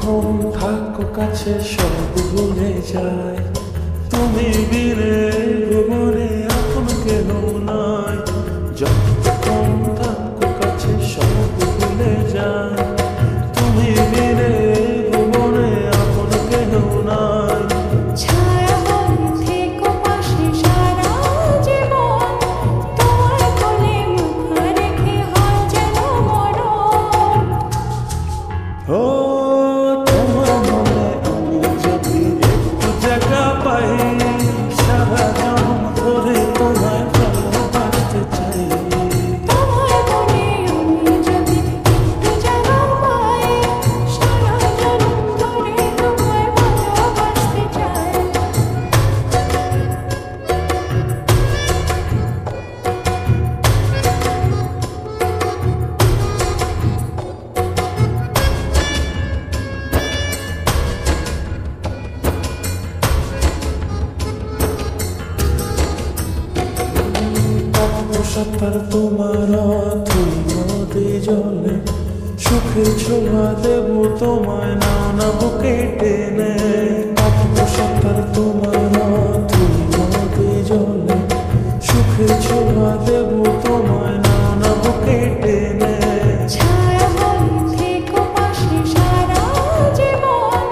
যতক্ষণ থাকো কাছে সব ভুলে যায়, তুমি বিনে ভুবনে আপন কেহ নাই। যতক্ষণ থাকো কাছে সব ভুলে যায়, তুমি বিনে ভুবনে আপন কেহ নাই। ছায়া হয়ে থেকো পাশে সারা জীবন, তোমার কোলে মুখ রেখে হয় যেন মরণ। ও তোমার মনে আমি যদি একটু জায়গা পাই, সারা জন্ম ধরে তোমায় ভালোবাসতে চাই। তোমার মনে আমি যদি একটু জায়গা পাই, সারা জন্ম ধরে তোমায় ভালোবাসতে চাই। সাঁতার তোমার তুই নদী জলে, সুখের ছোঁয়া দেব তোমায়, নাও না বুকে টেনে। সাঁতার তোমার তুই নদী জলে, সুখের ছোঁয়া দেব তোমায়, নাও না বুকে টেনে। ছায়া হয়ে থেকো পাশে সারা জীবন,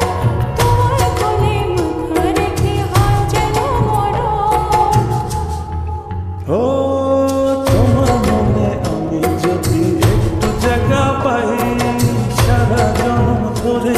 তোমার কোলে মুখ রেখে হয় যেন মরণ। ও তোমার মনে আমি যদি একটু জায়গা পাই, সারা জন্ম ধরে